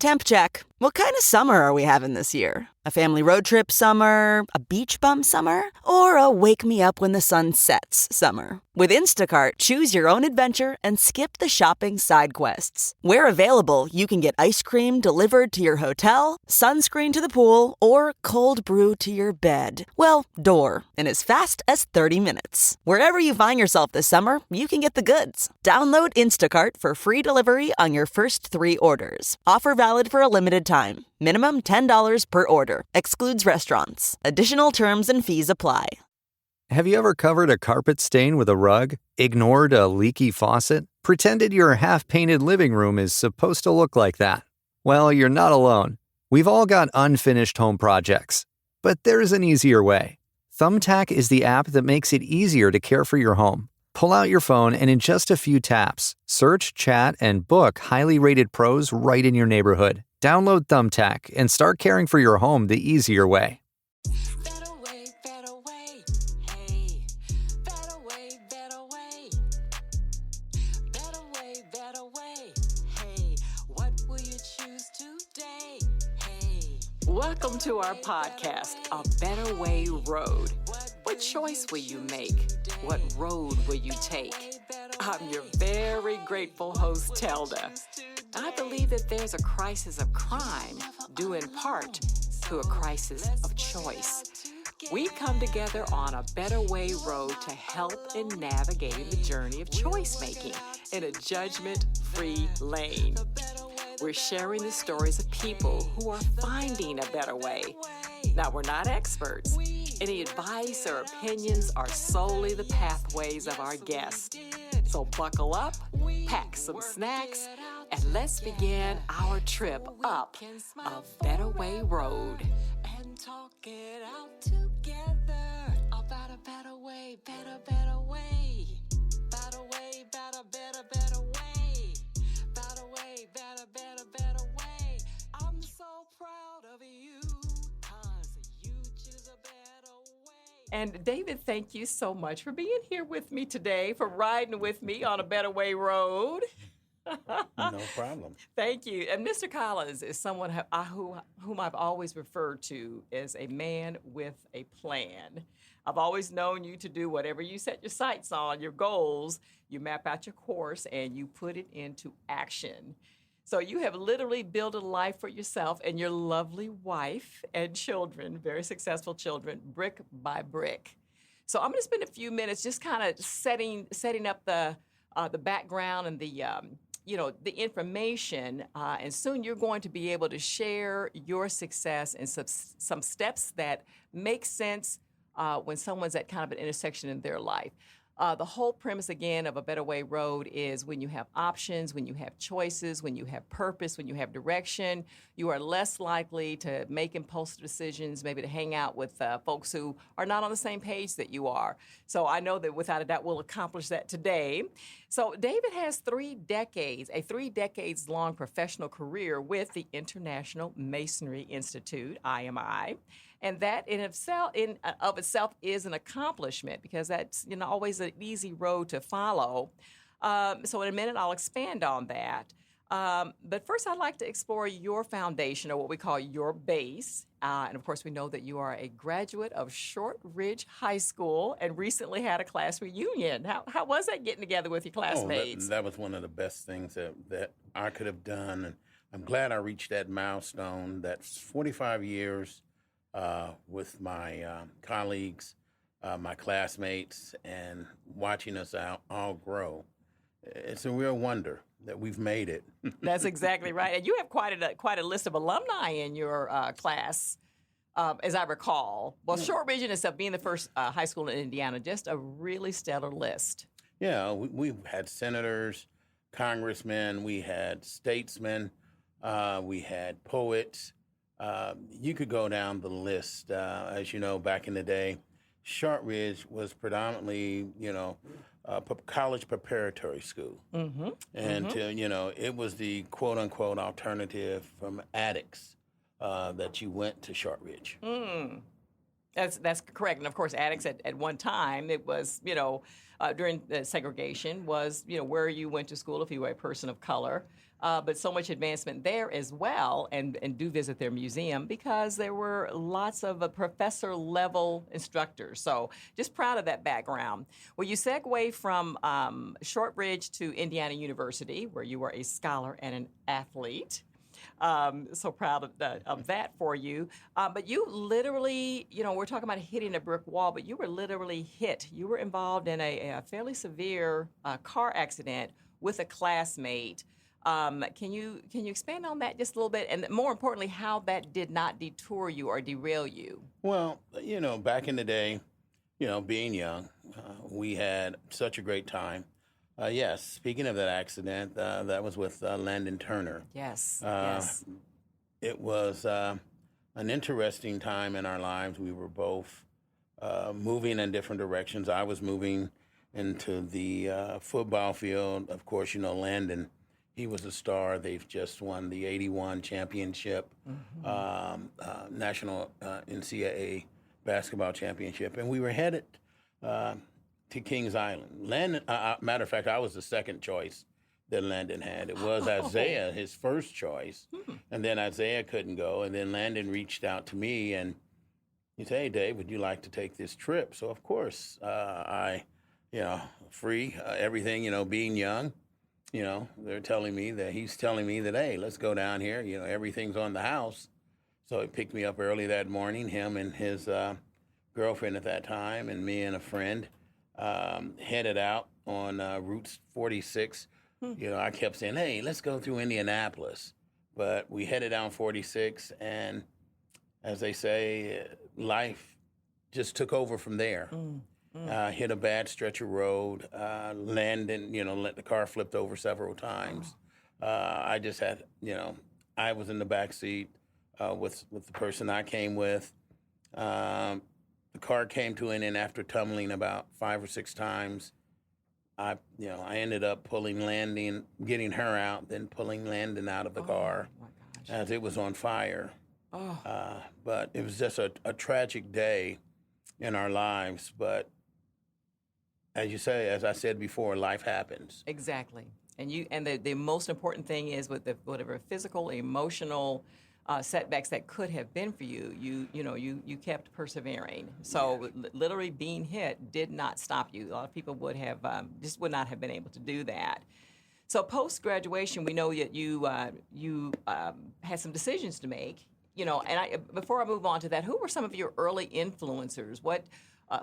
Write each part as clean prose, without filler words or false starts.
Temp check. What kind of summer are we having this year? A family road trip summer? A beach bum summer? Or a wake me up when the sun sets summer? With Instacart, choose your own adventure and skip the shopping side quests. Where available, you can get ice cream delivered to your hotel, sunscreen to the pool, or cold brew to your bed. Well, door, in as fast as 30 minutes. Wherever you find yourself this summer, you can get the goods. Download Instacart for free delivery on your first 3 orders. Offer valid for a limited time. Minimum $10 per order. Excludes restaurants. Additional terms and fees apply. Have you ever covered a carpet stain with a rug? Ignored a leaky faucet? Pretended your half-painted living room is supposed to look like that? Well, you're not alone. We've all got unfinished home projects. But there's an easier way. Thumbtack is the app that makes it easier to care for your home. Pull out your phone and in just a few taps, search, chat, and book highly rated pros right in your neighborhood. Download Thumbtack and start caring for your home the easier way. Better way, better way. Hey, better way, better way. Better way, better way. Hey, what will you choose today? Hey. Welcome to our podcast, A Better Way Road. What choice will you make? What road will you take? I'm your very grateful host, Telda. I believe that there's a crisis of crime due in part to a crisis of choice. We come together on a better way road to help in navigating the journey of choice making in a judgment-free lane. We're sharing the stories of people who are finding a better way. Now, we're not experts. Any advice or opinions are solely the pathways of our guests. So buckle up, pack some snacks, and let's begin our trip up a better way road. And talk it out together about a better way, better way. Better way, better way. Better way, better way. I'm so proud of you, 'cause you choose a better way. And David, thank you so much for being here with me today, for riding with me on a better way road. No problem. Thank you. And Mr. Collins is someone whom I've always referred to as a man with a plan. I've always known you to do whatever you set your sights on, your goals, you map out your course, and you put it into action. So you have literally built a life for yourself and your lovely wife and children, very successful children, brick by brick. So I'm going to spend a few minutes just kind of setting up the background and the information, and soon you're going to be able to share your success and some steps that make sense when someone's at kind of an intersection in their life. The whole premise, again, of A Better Way Road is when you have options, when you have choices, when you have purpose, when you have direction, you are less likely to make impulsive decisions, maybe to hang out with folks who are not on the same page that you are. So I know that without a doubt we'll accomplish that today. So David has 3 decades, a 3 decades long professional career with the International Masonry Institute, IMI. And that in of itself is an accomplishment because that's always an easy road to follow. So in a minute, I'll expand on that. But first, I'd like to explore your foundation, or what we call your base. And of course, we know that you are a graduate of Short Ridge High School and recently had a class reunion. How was that getting together with your classmates? That was one of the best things that I could have done. And I'm glad I reached that milestone. That's 45 years. With my colleagues, my classmates, and watching us all grow. It's a real wonder that we've made it. That's exactly right. And you have quite a list of alumni in your class, as I recall. Well, Short Ridge in itself, being the first high school in Indiana, just a really stellar list. Yeah, we've had senators, congressmen, we had statesmen, we had poets. You could go down the list. As you know, back in the day, Short Ridge was predominantly, college preparatory school. Mm-hmm. And, it was the quote-unquote alternative from Attucks that you went to Short Ridge. Mm. That's correct. And, of course, Attucks at one time, it was, during the segregation, was, where you went to school if you were a person of color. but so much advancement there as well, and do visit their museum because there were lots of professor level instructors. So just proud of that background. Well, you segue from Shortbridge to Indiana University, where you were a scholar and an athlete. So proud of that for you. But you literally, we're talking about hitting a brick wall, but you were literally hit. You were involved in a fairly severe car accident with a classmate. Can you expand on that just a little bit? And more importantly, how that did not detour you or derail you? Well, back in the day, being young, we had such a great time. Yes, speaking of that accident, that was with Landon Turner. Yes, yes. It was an interesting time in our lives. We were both moving in different directions. I was moving into the football field. Of course, Landon, he was a star. They've just won the 81 championship, national NCAA basketball championship. And we were headed to Kings Island. Landon, matter of fact, I was the second choice that Landon had. It was Isaiah, his first choice. And then Isaiah couldn't go. And then Landon reached out to me and he said, "Hey, Dave, would you like to take this trip?" So, of course, I, free, everything, being young, he's telling me that, hey, let's go down here. Everything's on the house. So he picked me up early that morning, him and his girlfriend at that time, and me and a friend headed out on Route 46. I kept saying, hey, let's go through Indianapolis. But we headed down 46, and as they say, life just took over from there. Hit a bad stretch of road, landed, let the car flipped over several times. I just had, I was in the back seat with the person I came with. The car came to an end after tumbling about 5 or 6 times. I ended up getting her out, then pulling Landon out of the car as it was on fire. But it was just a tragic day in our lives. But as I said before, life happens. Exactly. And the most important thing is with whatever physical, emotional setbacks that could have been for you, you kept persevering. So literally being hit did not stop you. A lot of people would not have been able to do that. So post graduation, we know that you had some decisions to make. Before I move on to that, who were some of your early influencers?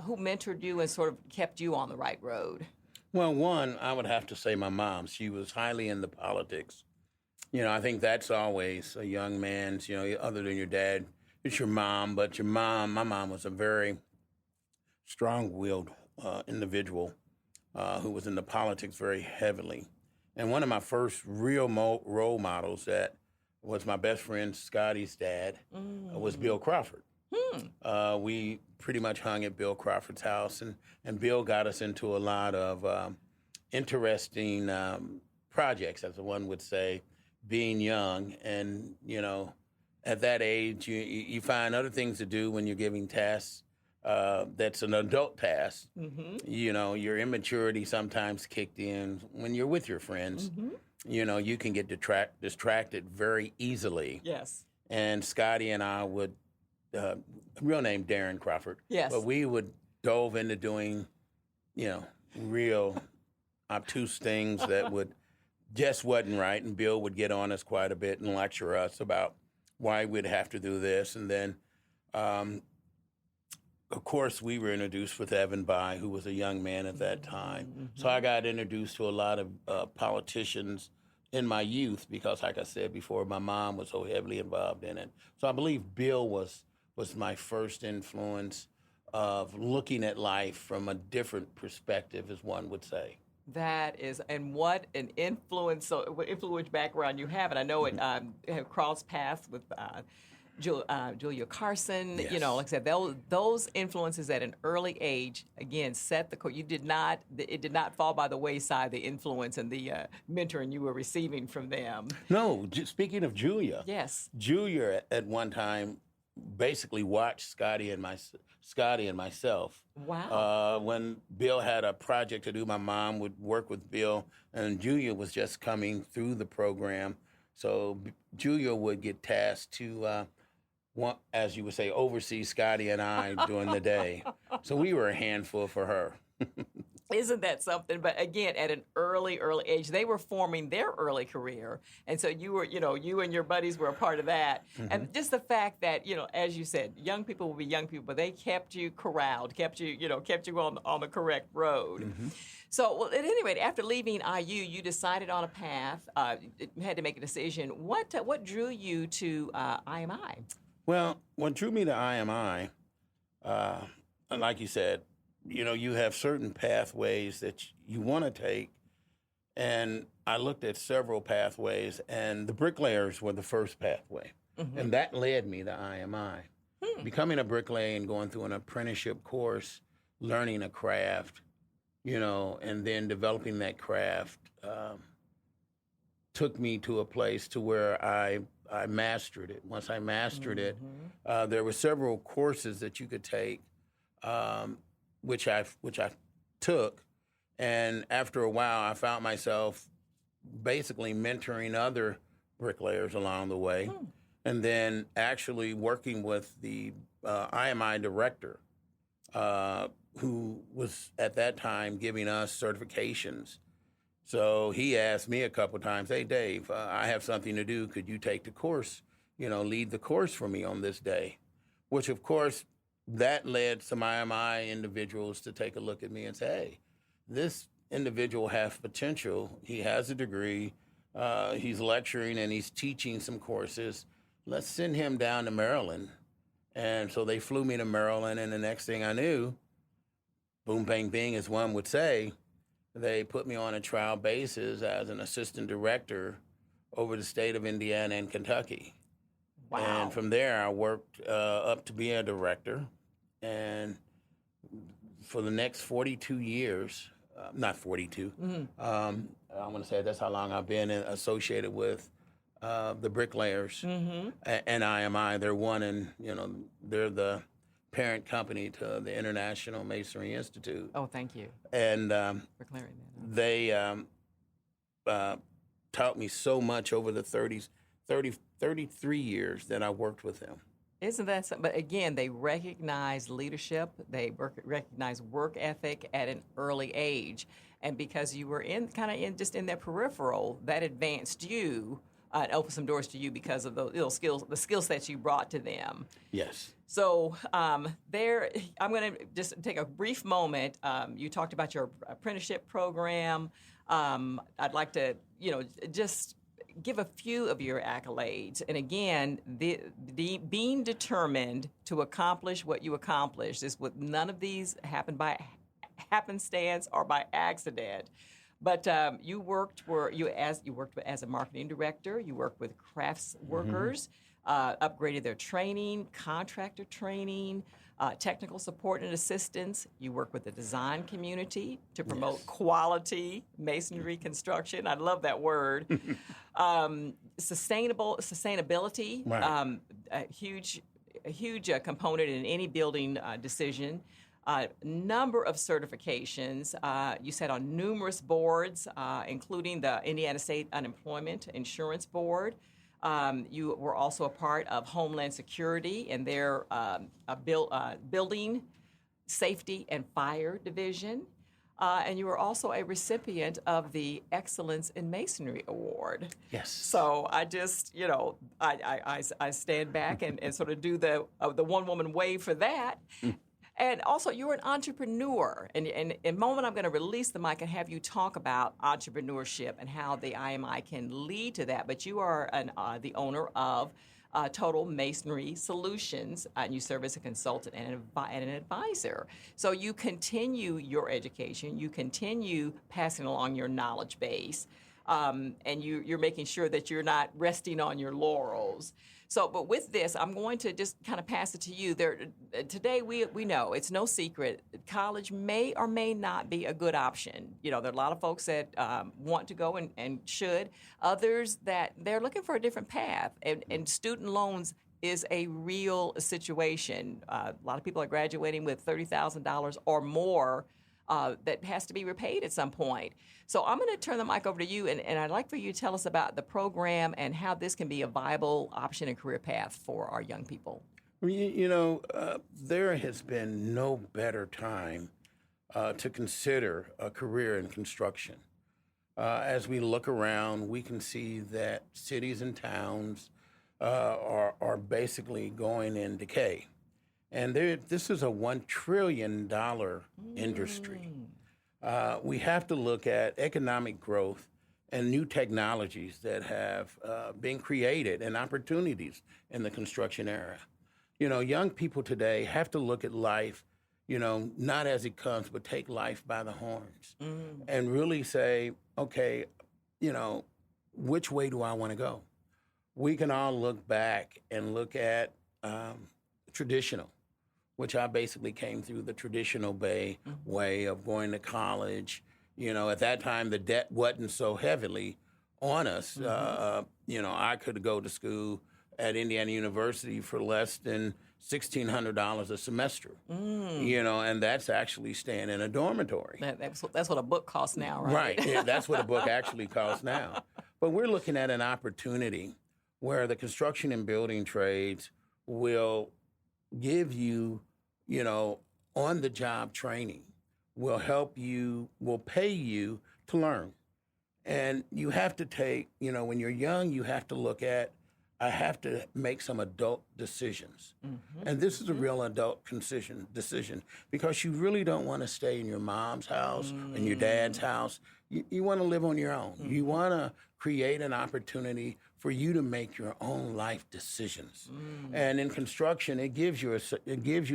Who mentored you and sort of kept you on the right road? Well, one, I would have to say my mom. She was highly into politics. I think that's always a young man's, other than your dad, it's your mom. But my mom was a very strong-willed individual who was into politics very heavily. And one of my first real role models that was my best friend Scotty's dad was Bill Crawford. We pretty much hung at Bill Crawford's house, and Bill got us into a lot of interesting projects, as one would say, being young. And, at that age, you find other things to do when you're giving tasks that's an adult task. Your immaturity sometimes kicked in when you're with your friends. You can get distracted very easily. Yes. And Scotty and I would, real name Darren Crawford. Yes. But we would dove into doing, real obtuse things that just wasn't right. And Bill would get on us quite a bit and lecture us about why we'd have to do this. And then, of course, we were introduced with Evan Bayh, who was a young man at that time. So I got introduced to a lot of politicians in my youth because, like I said before, my mom was so heavily involved in it. So I believe Bill was my first influence of looking at life from a different perspective, as one would say. That is, and what an influence background you have. And I know it have crossed paths with Julia Carson. Yes. Like I said, those influences at an early age, again, set the course. It did not fall by the wayside, the influence and the mentoring you were receiving from them. No, speaking of Julia. Yes. Julia at one time basically watched Scotty and myself. Wow. When Bill had a project to do, my mom would work with Bill, and Julia was just coming through the program. So Julia would get tasked to, as you would say, oversee Scotty and I during the day. So we were a handful for her. Isn't that something? But again, at an early age, they were forming their early career. And so you were, you and your buddies were a part of that. And just the fact that, as you said, young people will be young people, but they kept you corralled, kept you on the correct road. So, well, at any rate, after leaving IU, you decided on a path, you had to make a decision. What drew you to IMI? Well, what drew me to IMI, like you said, you have certain pathways that you want to take, and I looked at several pathways, and the bricklayers were the first pathway, and that led me to IMI. Becoming a bricklayer and going through an apprenticeship course, learning a craft, and then developing that craft took me to a place to where I mastered it. Once I mastered it, there were several courses that you could take, which I took, and after a while, I found myself basically mentoring other bricklayers along the way, and then actually working with the IMI director, who was at that time giving us certifications. So he asked me a couple of times, "Hey, Dave, I have something to do. Could you take the course? Lead the course for me on this day?" Which, of course, that led some IMI individuals to take a look at me and say, "Hey, this individual has potential. He has a degree. He's lecturing and he's teaching some courses. Let's send him down to Maryland." And so they flew me to Maryland, and the next thing I knew, boom, bang, bing, as one would say, they put me on a trial basis as an assistant director over the state of Indiana and Kentucky. Wow. And from there, I worked up to be a director. And for the next 42 years, not 42, I want to say that's how long I've been associated with the bricklayers and IMI. They're one, and they're the parent company to the International Masonry Institute. Oh, thank you And for clearing that up. they taught me so much over the 33 years that I worked with them. Isn't that something? But again, they recognize leadership. They recognize work ethic at an early age, and because you were in their peripheral, that advanced you and opened some doors to you because of those skills, the skill sets you brought to them. Yes. So I'm going to just take a brief moment. You talked about your apprenticeship program. I'd like to, just give a few of your accolades. And again, the being determined to accomplish what you accomplished none of these happened by happenstance or by accident. But you worked as a marketing director. You worked with crafts workers, upgraded their training, contractor training, technical support and assistance. You work with the design community to promote quality masonry construction. I love that word. Sustainability, Right. a huge component in any building decision. Number of certifications. You sat on numerous boards, including the Indiana State Unemployment Insurance Board. You were also a part of Homeland Security and their building safety and fire division. And you were also a recipient of the Excellence in Masonry Award. Yes. So I just, I stand back and sort of do the one-woman wave for that. And also, you're an entrepreneur. And in a moment, I'm going to release the mic and have you talk about entrepreneurship and how the IMI can lead to that. But you are the owner of Total Masonry Solutions, and you serve as a consultant and an advisor. So you continue your education. You continue passing along your knowledge base. And you're making sure that you're not resting on your laurels. So, but with this, I'm going to just kind of pass it to you. Today, we know, it's no secret, college may or may not be a good option. There are a lot of folks that want to go and should. Others that they're looking for a different path. And student loans is a real situation. A lot of people are graduating with $30,000 or more that has to be repaid at some point. So I'm going to turn the mic over to you, and I'd like for you to tell us about the program and how this can be a viable option and career path for our young people. There has been no better time to consider a career in construction. As we look around, we can see that cities and towns are basically going in decay. And this is a $1 trillion industry. We have to look at economic growth and new technologies that have been created and opportunities in the construction era. Young people today have to look at life, not as it comes, but take life by the horns and really say, okay, which way do I want to go? We can all look back and look at traditional, which I basically came through the traditional way of going to college. At that time, the debt wasn't so heavily on us. I could go to school at Indiana University for less than $1,600 a semester, and that's actually staying in a dormitory. That's what a book costs now, right? Right, yeah, that's what a book actually costs now. But we're looking at an opportunity where the construction and building trades will give you, on-the-job training, will help you, will pay you to learn. And you have to take, when you're young, you have to look at, I have to make some adult decisions. And this is a real adult decision because you really don't want to stay in your mom's house and your dad's house. You want to live on your own. You want to create an opportunity for you to make your own life decisions. And in construction, it gives you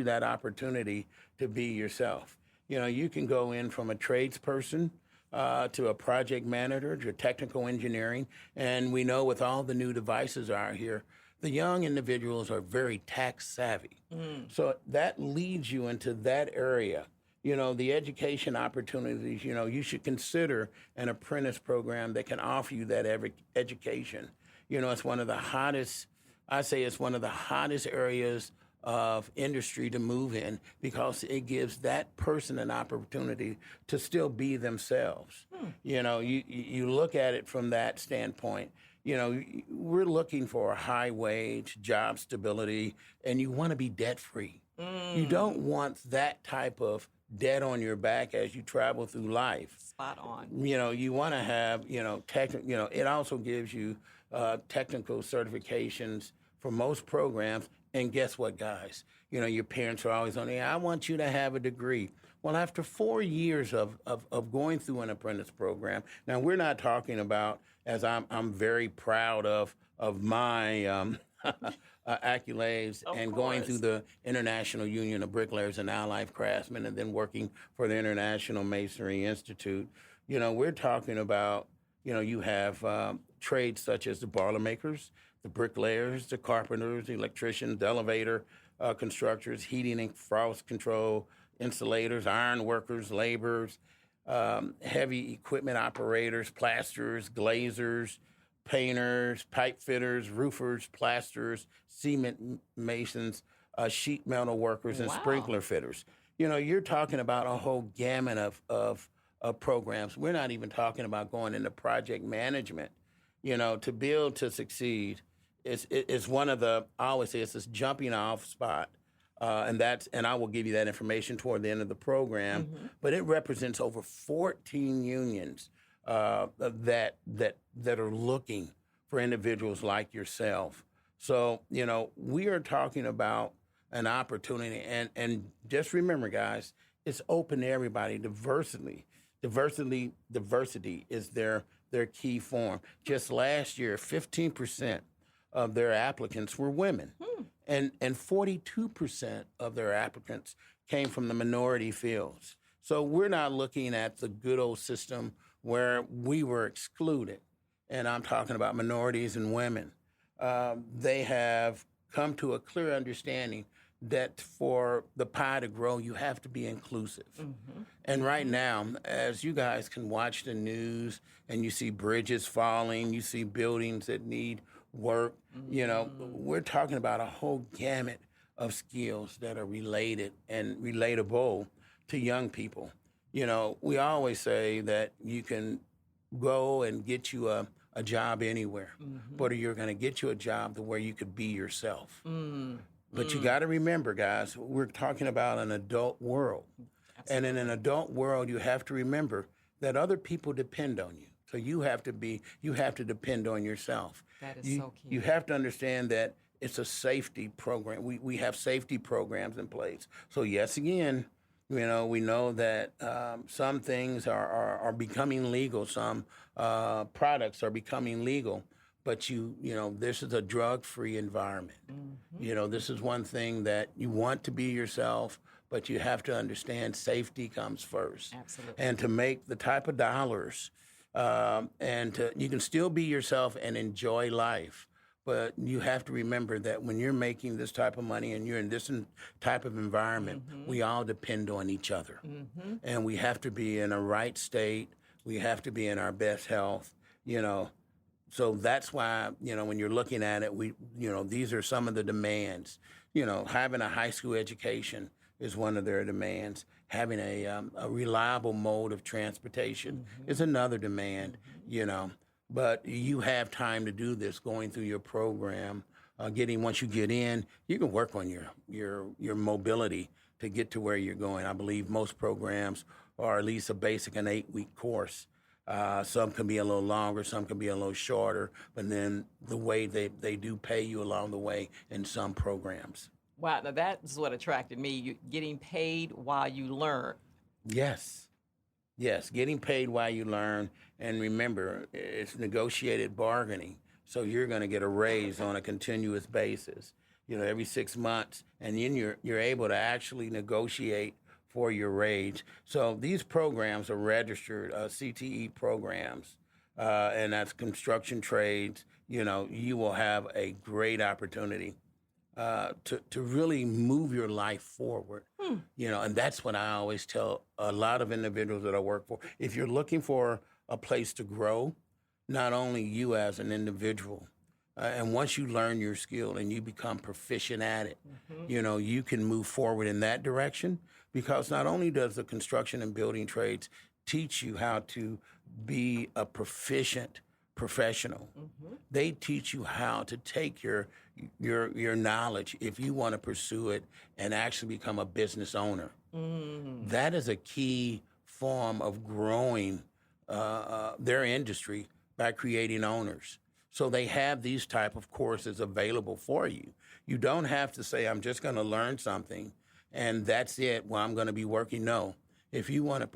that opportunity to be yourself. You can go in from a tradesperson to a project manager, to technical engineering. And we know with all the new devices out here, the young individuals are very tax savvy. So that leads you into that area. The education opportunities, you should consider an apprentice program that can offer you that education. It's one of the hottest, it's one of the hottest areas of industry to move in because it gives that person an opportunity to still be themselves. You look at it from that standpoint. We're looking for a high wage, job stability, and you want to be debt free. You don't want that type of debt on your back as you travel through life. Spot on. You want to have, it also gives you technical certifications for most programs. And guess what, guys? Your parents are always on I want you to have a degree. Well, after 4 years of going through an apprentice program, now we're not talking about, as I'm very proud of my accolades and going through the International Union of Bricklayers and Allied Craftsmen and then working for the International Masonry Institute. We're talking about, you have trades such as the boilermakers, the bricklayers, the carpenters, the electricians, the elevator constructors, heating and frost control insulators, iron workers, laborers, heavy equipment operators, plasterers, glazers, painters, pipe fitters, roofers, plasterers, cement masons, sheet metal workers, and sprinkler fitters. You're talking about a whole gamut of programs. We're not even talking about going into project management. To build to succeed, it's one of the, I always say it's this jumping off spot. And I will give you that information toward the end of the program. But it represents over 14 unions that are looking for individuals like yourself. So, we are talking about an opportunity. And just remember, guys, it's open to everybody. Diversity is their key form. Just last year, 15% of their applicants were women. And 42% of their applicants came from the minority fields. So we're not looking at the good old system where we were excluded. And I'm talking about minorities and women. They have come to a clear understanding that for the pie to grow, you have to be inclusive. And right now, as you guys can watch the news and you see bridges falling, you see buildings that need work. You know, we're talking about a whole gamut of skills that are related and relatable to young people. You know, we always say that you can go and get you a job anywhere, but you're going to get you a job to where you could be yourself. But you got to remember, guys, we're talking about an adult world. And in an adult world, you have to remember that other people depend on you. So you have to depend on yourself. That is so key. You have to understand that it's a safety program. We have safety programs in place. So yes, again, you know, we know that some things are becoming legal. Some products are becoming legal. But you know, this is a drug-free environment. You know, this is one thing that you want to be yourself, but you have to understand safety comes first. Absolutely. And to make the type of dollars, you can still be yourself and enjoy life. But you have to remember that when you're making this type of money and you're in this type of environment, we all depend on each other. And we have to be in a right state. We have to be in our best health, you know. So that's why, you know, when you're looking at it, these are some of the demands. You know, having a high school education is one of their demands. Having a reliable mode of transportation is another demand, you know. But you have time to do this going through your program. Once you get in, you can work on your mobility to get to where you're going. I believe most programs are at least a basic an 8-week course. Some can be a little longer, some can be a little shorter, but then the way they do pay you along the way in some programs. Wow, now that's what attracted me. You getting paid while you learn. Yes, getting paid while you learn. And remember, it's negotiated bargaining, so you're going to get a raise on a continuous basis, you know, every 6 months, and then you're able to actually negotiate for your raise. So these programs are registered CTE programs, and that's construction trades. You know, you will have a great opportunity to really move your life forward. You know, and that's what I always tell a lot of individuals that I work for. If you're looking for a place to grow, not only you as an individual, and once you learn your skill and you become proficient at it, you know, you can move forward in that direction, because not only does the construction and building trades teach you how to be a proficient professional, they teach you how to take your knowledge, if you want to pursue it, and actually become a business owner. That is a key form of growing their industry by creating owners. So they have these type of courses available for you. You don't have to say, I'm just going to learn something and that's it, well, I'm going to be working. No. If you want to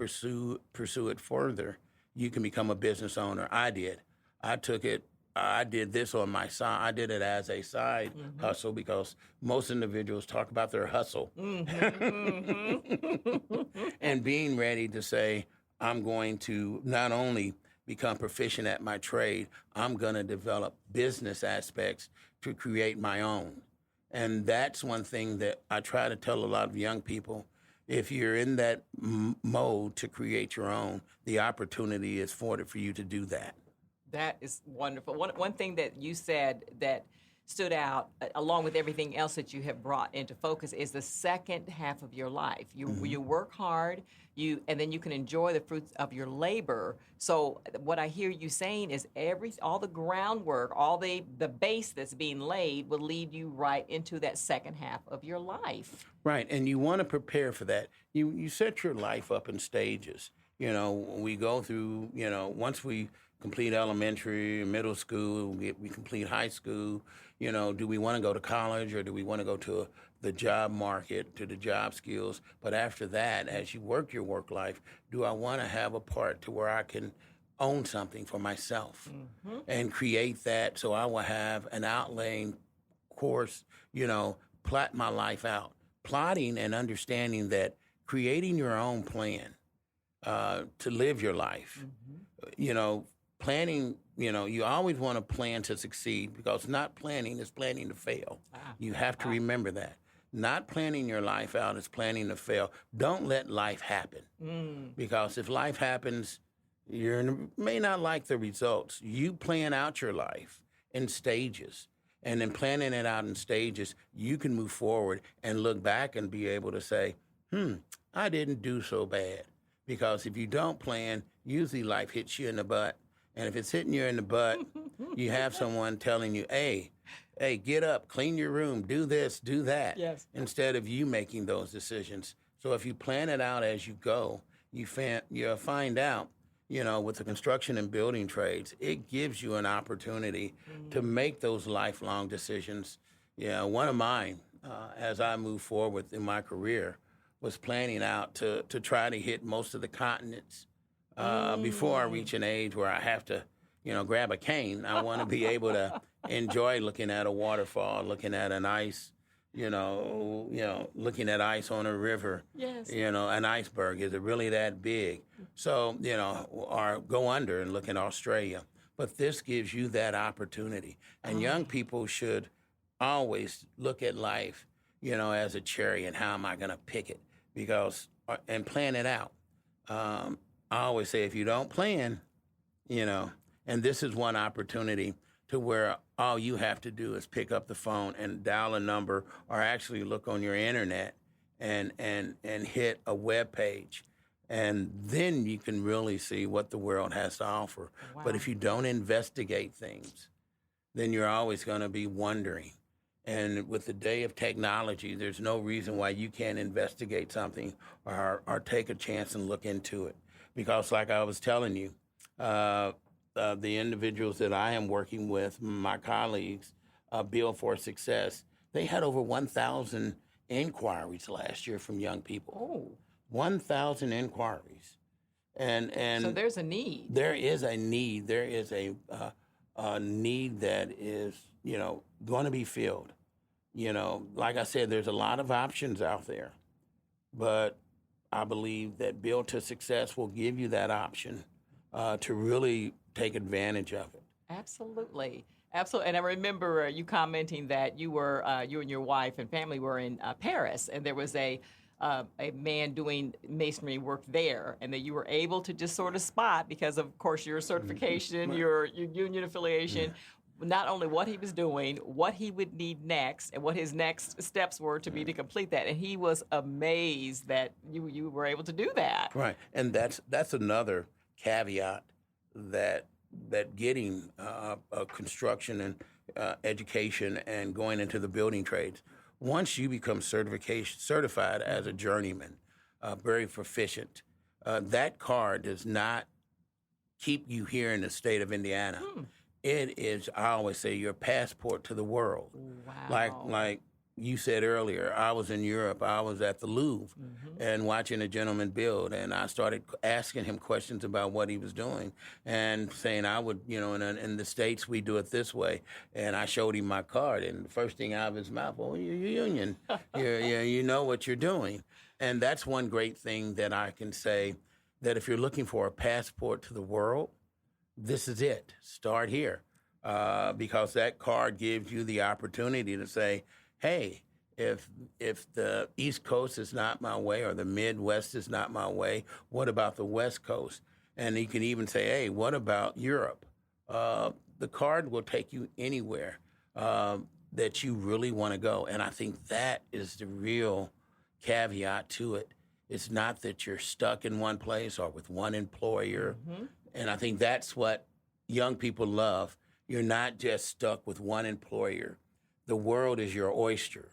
pursue it further, you can become a business owner. I did. I took it. I did this on my side. I did it as a side hustle, because most individuals talk about their hustle. And being ready to say, I'm going to not only become proficient at my trade, I'm going to develop business aspects to create my own. And that's one thing that I try to tell a lot of young people. If you're in that mode to create your own, the opportunity is afforded for you to do that. That is wonderful. One thing that you said that stood out, along with everything else that you have brought into focus, is the second half of your life. You work hard, and then you can enjoy the fruits of your labor. So what I hear you saying is all the groundwork, all the base that's being laid will lead you right into that second half of your life. Right, and you want to prepare for that. You set your life up in stages. You know, we go through, you know, once we complete elementary, middle school, we complete high school, you know, do we want to go to college, or do we want to go to the job market, to the job skills? But after that, as you work your work life, do I want to have a part to where I can own something for myself and create that, so I will have an outlaying course, you know, plot my life out. Plotting and understanding that creating your own plan to live your life, you know, planning, you know, you always want to plan to succeed, because not planning is planning to fail. You have to remember that. Not planning your life out is planning to fail. Don't let life happen. Because if life happens, you may not like the results. You plan out your life in stages. And in planning it out in stages, you can move forward and look back and be able to say, I didn't do so bad. Because if you don't plan, usually life hits you in the butt. And if it's hitting you in the butt, you have someone telling you, hey, get up, clean your room, do this, do that. Yes. Instead of you making those decisions. So if you plan it out as you go, you'll find out, with the construction and building trades, it gives you an opportunity to make those lifelong decisions. One of mine, as I move forward in my career, was planning out to try to hit most of the continents before I reach an age where I have to, grab a cane. I want to be able to enjoy looking at a waterfall, looking at an ice, looking at ice on a river. Yes. An iceberg, is it really that big? So, or go under and look at Australia. But this gives you that opportunity. And young people should always look at life, as a cherry and how am I going to pick it? And plan it out. I always say if you don't plan, and this is one opportunity to where all you have to do is pick up the phone and dial a number or actually look on your internet and hit a web page. And then you can really see what the world has to offer. Wow. But if you don't investigate things, then you're always going to be wondering. And with the day of technology, there's no reason why you can't investigate something or take a chance and look into it. Because like I was telling you, the individuals that I am working with, my colleagues, Build for Success, they had over 1,000 inquiries last year from young people. Oh. 1,000 inquiries. And So there's a need. There is a need. There is a need that is, going to be filled. Like I said, there's a lot of options out there, but I believe that Build to Success will give you that option to really take advantage of it. Absolutely. Absolutely. And I remember you commenting that you and your wife and family were in Paris, and there was a man doing masonry work there, and that you were able to just sort of spot, because of course your certification, your union affiliation, not only what he was doing, what he would need next, and what his next steps were to be to complete that. And he was amazed that you were able to do that. Right. And that's another caveat that getting construction and education and going into the building trades, once you become certified as a journeyman, very proficient, that card does not keep you here in the state of Indiana. It is, I always say, your passport to the world. Wow. Like you said earlier, I was in Europe. I was at the Louvre and watching a gentleman build, and I started asking him questions about what he was doing and saying I would, in the States we do it this way. And I showed him my card, and the first thing out of his mouth, you're union. You know what you're doing. And that's one great thing that I can say, that if you're looking for a passport to the world, this is it. Start here, because that card gives you the opportunity to say, hey, if the East Coast is not my way or the Midwest is not my way, what about the West Coast? And you can even say, hey, what about Europe? The card will take you anywhere that you really want to go. And I think that is the real caveat to it. It's not that you're stuck in one place or with one employer. And I think that's what young people love. You're not just stuck with one employer. The world is your oyster.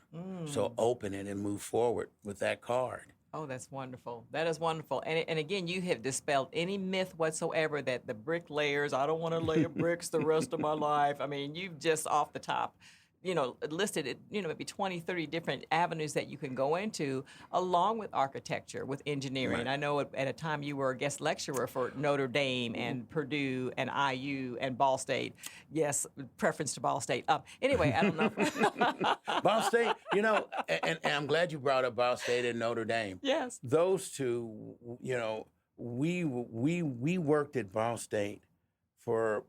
So open it and move forward with that card. Oh, that's wonderful. That is wonderful. And again, you have dispelled any myth whatsoever that the bricklayers, I don't want to lay bricks the rest of my life. I mean, you've just off the top, listed, maybe 20, 30 different avenues that you can go into, along with architecture, with engineering. Right. I know at a time you were a guest lecturer for Notre Dame and Purdue and IU and Ball State. Yes, preference to Ball State. Anyway, I don't know. Ball State, and I'm glad you brought up Ball State and Notre Dame. Yes. Those two, we worked at Ball State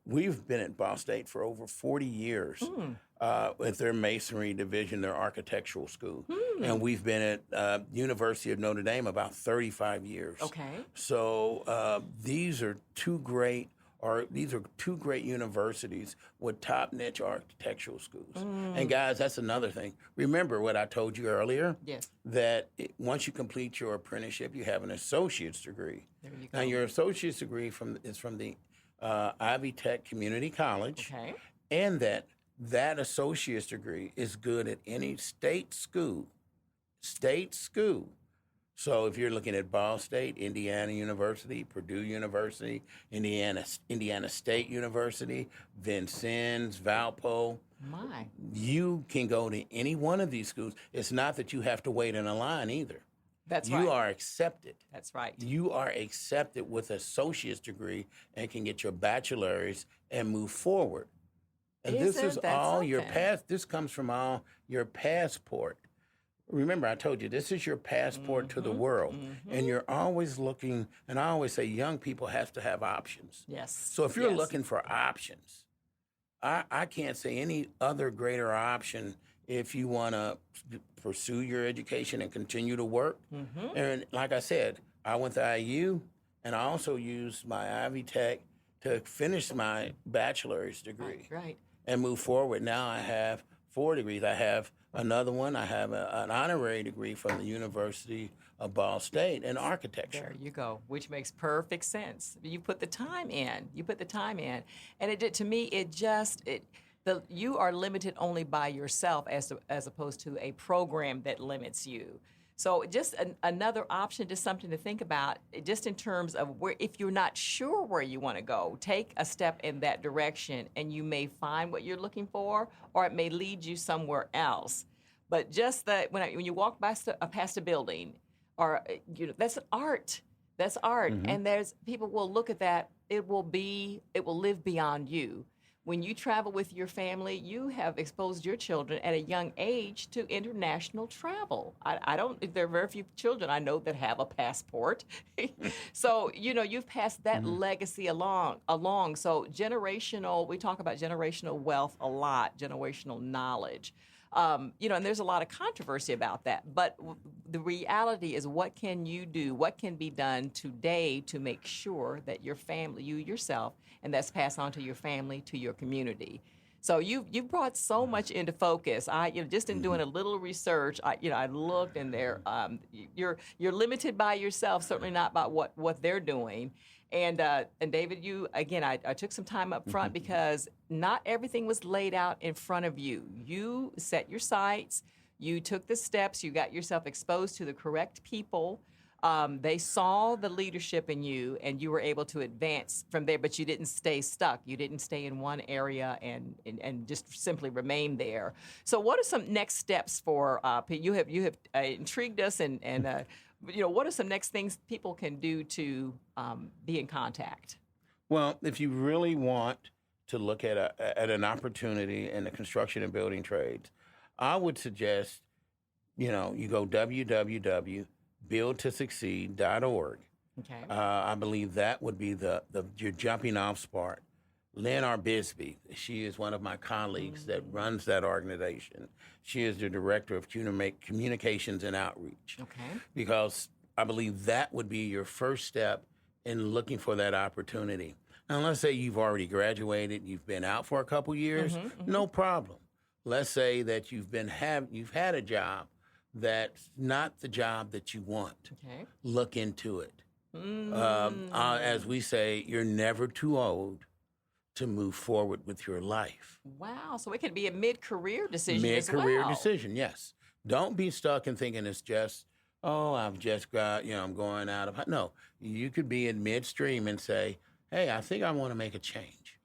we've been at Ball State for over 40 years with their masonry division, their architectural school. And we've been at University of Notre Dame about 35 years. Okay. So these are two great these are two great universities with top niche architectural schools. And guys, that's another thing. Remember what I told you earlier? Yes. That once you complete your apprenticeship, you have an associate's degree. There you Now, go. your associate's degree is from the Ivy Tech Community College, Okay. and that associate's degree is good at any state school. State school. So if you're looking at Ball State, Indiana University, Purdue University, Indiana State University, Vincennes, Valpo, My. you can go to any one of these schools. It's not that you have to wait in a line either. That's You right. are accepted. That's right. You are accepted with an associate's degree and can get your bachelor's and move forward. And this is Isn't that all your something? past. This comes from all your passport. Remember, I told you this is your passport to the world, and you're always looking. And I always say, young people have to have options. Yes. So if you're Yes. looking for options, I can't say any other greater option if you want to pursue your education and continue to work. And like I said, I went to IU, and I also used my Ivy Tech to finish my bachelor's degree Right. and move forward. Now I have 4 degrees. I have another one. I have an honorary degree from the University of Ball State in architecture. There you go, which makes perfect sense. You put the time in. You put the time in, and it did to me. You are limited only by yourself, as opposed to a program that limits you. So just another option, just something to think about, just in terms of where, if you're not sure where you want to go, take a step in that direction, and you may find what you're looking for, or it may lead you somewhere else. But just that when you walk past a building, or that's an art. That's art, and there's people will look at that. It will live beyond you. When you travel with your family, you have exposed your children at a young age to international travel. There are very few children I know that have a passport. So, you've passed that legacy along. So we talk about generational wealth a lot, generational knowledge. And there's a lot of controversy about that. But the reality is, what can you do? What can be done today to make sure that your family, you yourself, and that's passed on to your family, to your community? So you brought so much into focus. Just in doing a little research, I looked, and you're limited by yourself, certainly not by what they're doing. And David, I took some time up front because not everything was laid out in front of you. You set your sights, you took the steps, you got yourself exposed to the correct people. They saw the leadership in you, and you were able to advance from there. But you didn't stay stuck. You didn't stay in one area and just simply remain there. So, what are some next steps for you? Have intrigued us, and what are some next things people can do to be in contact? Well, if you really want to look at an opportunity in the construction and building trades, I would suggest, you go www.buildtosucceed.org. Okay. I believe that would be your jumping off spot. Lynn R. Bisbee, she is one of my colleagues that runs that organization. She is the director of communications and outreach. Okay. Because I believe that would be your first step in looking for that opportunity. Now, let's say you've already graduated, you've been out for a couple years, no problem. Let's say that you've had a job that's not the job that you want. Okay. Look into it. As we say, you're never too old to move forward with your life. Wow. So it could be a mid-career decision as well. Mid-career decision, yes. Don't be stuck in thinking it's just, I've just got, I'm going out of... No, you could be in midstream and say, hey, I think I want to make a change.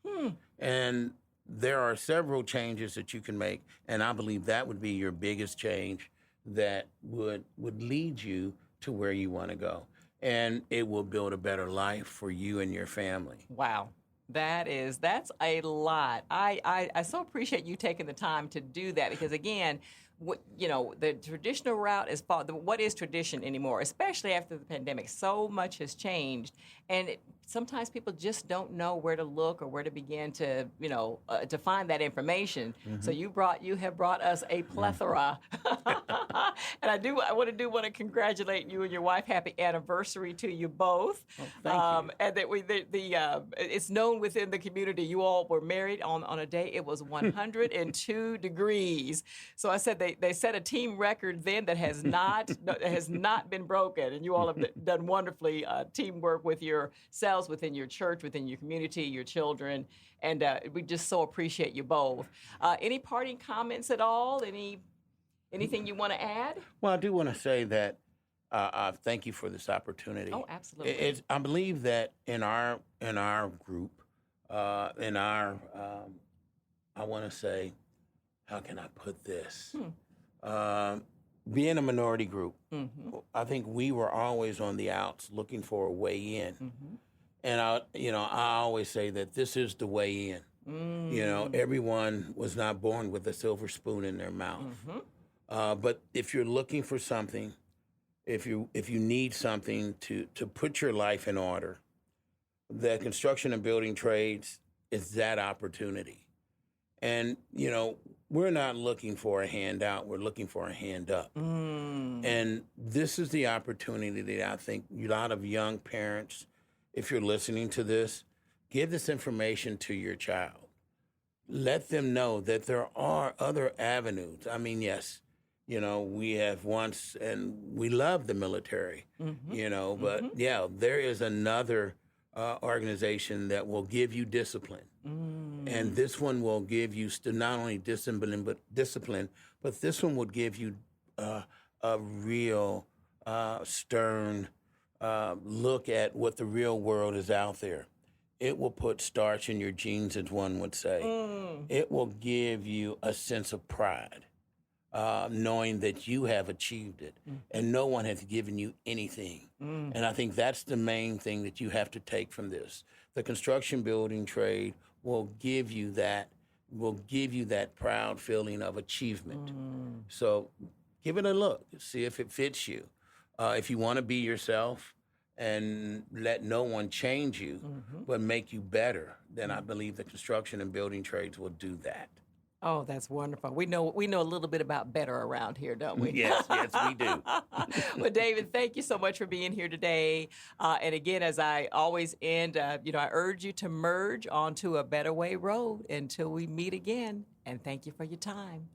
And there are several changes that you can make, and I believe that would be your biggest change that would lead you to where you want to go. And it will build a better life for you and your family. Wow. That's a lot. I so appreciate you taking the time to do that, because again, the traditional route is what is tradition anymore, especially after the pandemic. So much has changed, and sometimes people just don't know where to look or where to begin to to find that information. So you have brought us a plethora And I want to congratulate you and your wife. Happy anniversary to you both. Oh, thank you. And that it's known within the community you all were married on a day it was 102 degrees. So I said they set a team record then that has not been broken, and you all have done wonderfully teamwork with yourselves within your church, within your community, your children, and we just so appreciate you both. Any parting comments at all? Anything you want to add? Well, I do want to say that thank you for this opportunity. Oh, absolutely. I believe that in our group, I want to say, how can I put this? Being a minority group, I think we were always on the outs looking for a way in. And I always say that this is the way in. You know, everyone was not born with a silver spoon in their mouth. But if you're looking for something, if you need something to put your life in order, the construction and building trades is that opportunity. And, you know, we're not looking for a handout. We're looking for a hand up. And this is the opportunity that I think a lot of young parents, if you're listening to this, give this information to your child. Let them know that there are other avenues. I mean, yes, you know, we have once, and we love the military, you know, but yeah, there is another organization that will give you discipline. And this one will give you not only discipline, but this one would give you a real stern look at what the real world is out there. It will put starch in your jeans, as one would say. It will give you a sense of pride, knowing that you have achieved it and no one has given you anything. And I think that's the main thing that you have to take from this. The construction building trade will give you that proud feeling of achievement. So give it a look, see if it fits you. If you want to be yourself and let no one change you, but make you better, then I believe the construction and building trades will do that. Oh, that's wonderful. We know a little bit about better around here, don't we? Yes, we do. Well, David, thank you so much for being here today. And again, as I always end, I urge you to merge onto a Better Way road until we meet again. And thank you for your time.